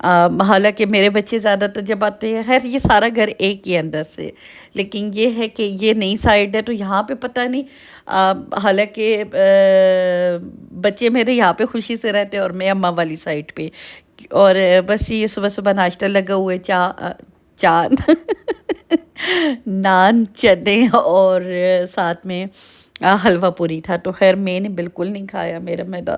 حالانکہ میرے بچے زیادہ تر جب آتے ہیں، خیر یہ سارا گھر ایک ہی اندر سے، لیکن یہ ہے کہ یہ نئی سائڈ ہے تو یہاں پہ پتہ نہیں، حالانکہ بچے میرے یہاں پہ خوشی سے رہتے ہیں اور میں اماں والی سائڈ پہ، اور بس یہ صبح صبح ناشتہ لگا ہوئے چاند نان چنے اور ساتھ میں حلوہ پوری تھا، تو خیر میں نے بالکل نہیں کھایا، میرا معدہ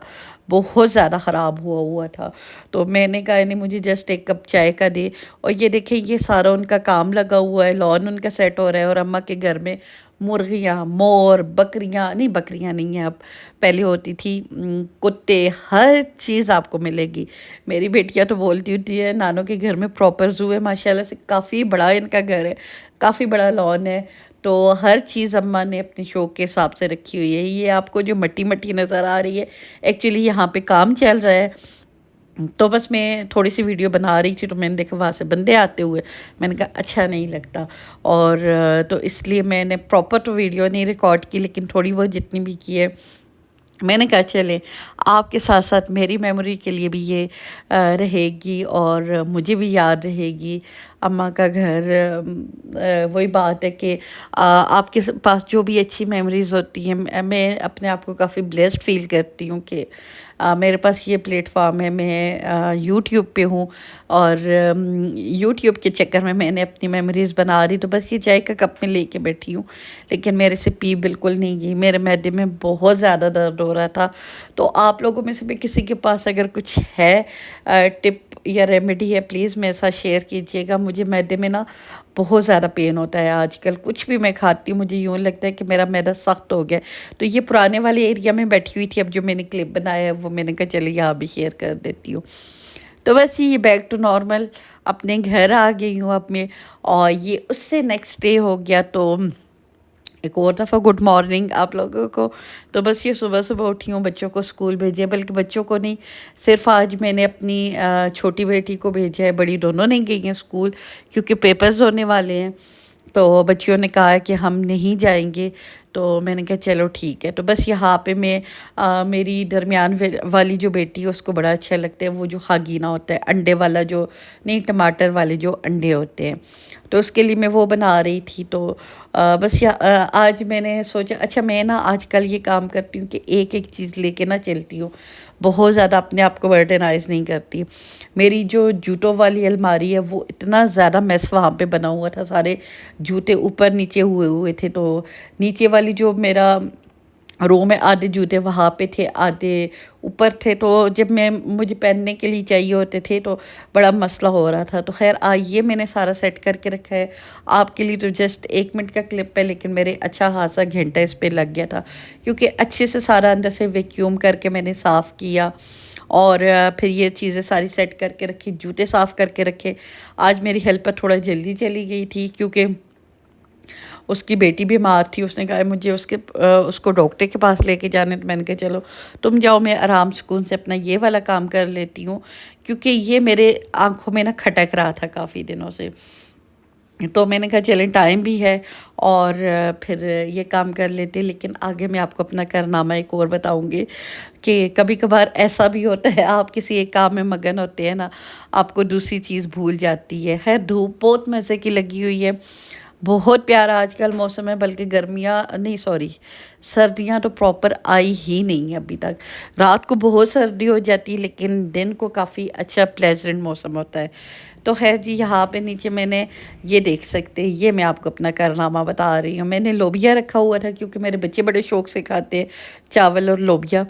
بہت زیادہ خراب ہوا تھا، تو میں نے کہا نہیں مجھے جسٹ ایک کپ چائے کا دے۔ اور یہ دیکھیں یہ سارا ان کا کام لگا ہوا ہے، لان ان کا سیٹ ہو رہا ہے، اور اماں کے گھر میں مرغیاں، مور، بکریاں نہیں ہیں اب، پہلے ہوتی تھی، کتے، ہر چیز آپ کو ملے گی۔ میری بیٹیاں تو بولتی ہوتی ہے نانوں کے گھر میں پراپر زو ہے، ماشاءاللہ سے کافی بڑا ان کا گھر ہے، کافی بڑا لان ہے، تو ہر چیز اماں نے اپنے شوق کے حساب سے رکھی ہوئی ہے۔ یہ آپ کو جو مٹی مٹی نظر آ رہی ہے، ایکچولی یہاں پہ کام چل رہا ہے، تو بس میں تھوڑی سی ویڈیو بنا رہی تھی، تو میں نے دیکھا وہاں سے بندے آتے ہوئے، میں نے کہا اچھا نہیں لگتا، اور تو اس لیے میں نے پراپر تو ویڈیو نہیں ریکارڈ کی، لیکن تھوڑی بہت جتنی بھی کی ہے میں نے کہا چلیں آپ کے ساتھ ساتھ میری میموری کے لیے بھی یہ رہے گی، اور مجھے بھی یاد رہے گی اماں کا گھر۔ وہی بات ہے کہ آپ کے پاس جو بھی اچھی میموریز ہوتی ہیں، میں اپنے آپ کو کافی بلیسڈ فیل کرتی ہوں کہ میرے پاس یہ پلیٹ فارم ہے، میں یوٹیوب پہ ہوں، اور یوٹیوب کے چکر میں نے اپنی میموریز بنا دی، تو بس یہ چائے کا کپ میں لے کے بیٹھی ہوں، لیکن میرے سے پی بالکل نہیں گئی، میرے معدے میں بہت زیادہ درد ہو رہا تھا۔ تو آپ لوگوں میں سے بھی کسی کے پاس اگر کچھ ہے ٹپ یا ریمیڈی ہے، پلیز میرے ساتھ شیئر کیجئے گا۔ مجھے معدے میں نا بہت زیادہ پین ہوتا ہے آج کل، کچھ بھی میں کھاتی ہوں مجھے یوں لگتا ہے کہ میرا معدہ سخت ہو گیا۔ تو یہ پرانے والے ایریا میں بیٹھی ہوئی تھی، اب جو میں نے کلپ بنایا ہے وہ میں نے کہا چلے یہاں بھی شیئر کر دیتی ہوں۔ تو بس یہ بیک ٹو نارمل، اپنے گھر آ گئی ہوں اب میں، اور یہ اس سے نیکسٹ ڈے ہو گیا، تو ایک اور دفعہ گڈ مارننگ آپ لوگوں کو۔ تو بس یہ صبح صبح اٹھی ہوں، بچوں کو اسکول بھیجے، بلکہ بچوں کو نہیں، صرف آج میں نے اپنی چھوٹی بیٹی کو بھیجا ہے، بڑی دونوں نہیں گئی ہیں اسکول، کیونکہ پیپرز ہونے والے ہیں، تو بچیوں نے کہا کہ ہم نہیں جائیں گے، تو میں نے کہا چلو ٹھیک ہے۔ تو بس یہاں پہ میں میری درمیان والی جو بیٹی ہے اس کو بڑا اچھا لگتا ہے وہ جو خاگینہ ہوتا ہے، انڈے والا، جو نہیں ٹماٹر والے جو انڈے ہوتے ہیں، تو اس کے لیے میں وہ بنا رہی تھی۔ تو بس آج میں نے سوچا اچھا میں نا آج کل یہ کام کرتی ہوں کہ ایک ایک چیز لے کے نہ چلتی ہوں، بہت زیادہ اپنے آپ کو برڈنائز نہیں کرتی۔ میری جو جوتوں والی الماری ہے وہ اتنا زیادہ میس وہاں پہ بنا ہوا تھا، سارے جوتے اوپر نیچے ہوئے تھے، تو نیچے والی جو میرا رو میں آدھے جوتے وہاں پہ تھے، آدھے اوپر تھے، تو جب مجھے پہننے کے لیے چاہیے ہوتے تھے تو بڑا مسئلہ ہو رہا تھا۔ تو خیر یہ میں نے سارا سیٹ کر کے رکھا ہے آپ کے لیے، تو جسٹ 1 منٹ کا کلپ ہے، لیکن میرے اچھا خاصا گھنٹہ اس پہ لگ گیا تھا، کیونکہ اچھے سے سارا اندر سے ویکیوم کر کے میں نے صاف کیا، اور پھر یہ چیزیں ساری سیٹ کر کے رکھی، جوتے صاف کر کے رکھے۔ آج میری ہیلپر تھوڑا جلدی چلی گئی تھی، کیونکہ اس کی بیٹی بیمار تھی، اس نے کہا مجھے اس کو ڈاکٹر کے پاس لے کے جانے، تو میں نے کہا چلو تم جاؤ، میں آرام سکون سے اپنا یہ والا کام کر لیتی ہوں، کیونکہ یہ میرے آنکھوں میں نا کھٹک رہا تھا کافی دنوں سے، تو میں نے کہا چلیں ٹائم بھی ہے اور پھر یہ کام کر لیتے۔ لیکن آگے میں آپ کو اپنا کارنامہ ایک اور بتاؤں گی کہ کبھی کبھار ایسا بھی ہوتا ہے، آپ کسی ایک کام میں مگن ہوتے ہیں نا، آپ کو دوسری چیز بھول جاتی ہے۔ خیر دھوپ بہت مزے کی لگی ہوئی ہے، بہت پیارا آج کل موسم ہے، بلکہ گرمیاں نہیں، سوری سردیاں تو پراپر آئی ہی نہیں ہیں ابھی تک، رات کو بہت سردی ہو جاتی ہے لیکن دن کو کافی اچھا پلیزنٹ موسم ہوتا ہے۔ تو خیر جی یہاں پہ نیچے میں نے یہ دیکھ سکتے، یہ میں آپ کو اپنا کارنامہ بتا رہی ہوں، میں نے لوبیا رکھا ہوا تھا کیونکہ میرے بچے بڑے شوق سے کھاتے ہیں چاول اور لوبیا،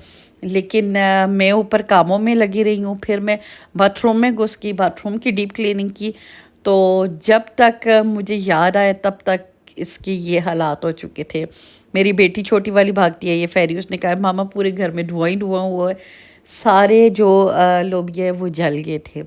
لیکن میں اوپر کاموں میں لگی رہی ہوں، پھر میں باتھ روم میں گھس گئی، باتھ روم کی ڈیپ کلیننگ کی، تو جب تک مجھے یاد آیا تب تک اس کی یہ حالات ہو چکے تھے۔ میری بیٹی چھوٹی والی بھاگتی ہے، یہ فیری، اس نے کہا ماما پورے گھر میں دھواں ہی دھواں ہوا ہے، سارے جو لوبیا ہے وہ جل گئے تھے۔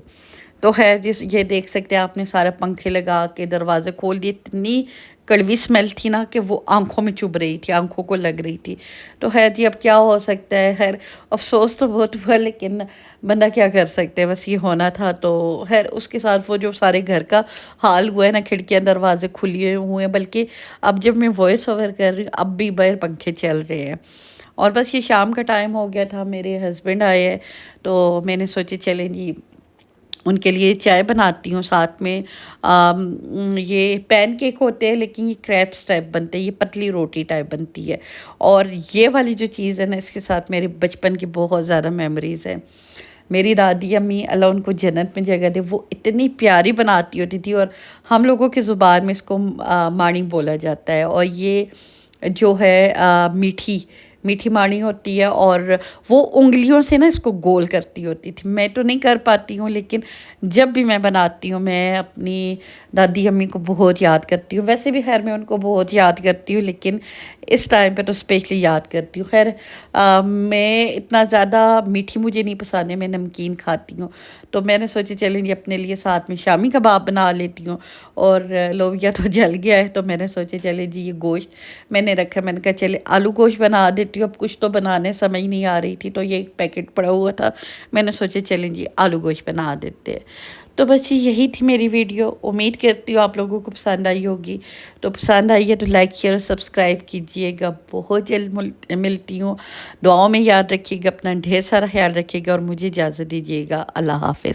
تو خیر یہ دیکھ سکتے ہیں آپ نے، سارے پنکھے لگا کے دروازے کھول دیے، اتنی کڑوی سمیل تھی نا کہ وہ آنکھوں میں چبھ رہی تھی، آنکھوں کو لگ رہی تھی۔ تو خیر جی اب کیا ہو سکتا ہے، خیر افسوس تو بہت ہوا، لیکن بندہ کیا کر سکتے ہیں، بس یہ ہونا تھا۔ تو خیر اس کے ساتھ وہ جو سارے گھر کا حال ہوا ہے نا، کھڑکیاں دروازے کھلے ہوئے ہیں، بلکہ اب جب میں وائس اوور کر رہی ہوں اب بھی باہر پنکھے چل رہے ہیں، اور بس یہ شام کا ٹائم ہو گیا تھا، میرے ہسبینڈ آئے ہیں، تو میں نے سوچے چلیں جی ان کے لیے چائے بناتی ہوں، ساتھ میں یہ پین کیک ہوتے ہیں لیکن یہ کریپس ٹائپ بنتے ہیں، یہ پتلی روٹی ٹائپ بنتی ہے۔ اور یہ والی جو چیز ہے نا، اس کے ساتھ میرے بچپن کی بہت زیادہ میموریز ہیں۔ میری دادی امی اللہ ان کو جنت میں جگہ دے، وہ اتنی پیاری بناتی ہوتی تھی، اور ہم لوگوں کی زبان میں اس کو مانی بولا جاتا ہے، اور یہ جو ہے میٹھی میٹھی مانی ہوتی ہے، اور وہ انگلیوں سے نا اس کو گول کرتی ہوتی تھی۔ میں تو نہیں کر پاتی ہوں، لیکن جب بھی میں بناتی ہوں میں اپنی دادی امی کو بہت یاد کرتی ہوں۔ ویسے بھی خیر میں ان کو بہت یاد کرتی ہوں، لیکن اس ٹائم پہ تو اسپیشلی یاد کرتی ہوں۔ خیر میں اتنا زیادہ میٹھی مجھے نہیں پسند ہے، میں نمکین کھاتی ہوں، تو میں نے سوچی چلیں جی اپنے لیے ساتھ میں شامی کباب بنا لیتی ہوں۔ اور لوبیا تو جل گیا ہے، تو میں نے سوچے چلے جی یہ گوشت میں نے رکھا، میں نے کہا چلے آلو گوشت بنا دیتی ہوں۔ اب کچھ تو بنانے سمجھ نہیں آ رہی تھی، تو یہ ایک پیکٹ پڑا ہوا تھا، میں نے سوچے چلیں جی آلو گوشت بنا دیتے ہیں۔ تو بس یہی تھی میری ویڈیو، امید کرتی ہوں آپ لوگوں کو پسند آئی ہوگی۔ تو پسند آئی ہے تو لائک شیئر اور سبسکرائب کیجئے گا۔ بہت جلد ملتی ہوں، دعاؤں میں یاد رکھیے گا، اپنا ڈھیر سارا خیال رکھیے گا، اور مجھے اجازت دیجیے گا۔ اللہ حافظ۔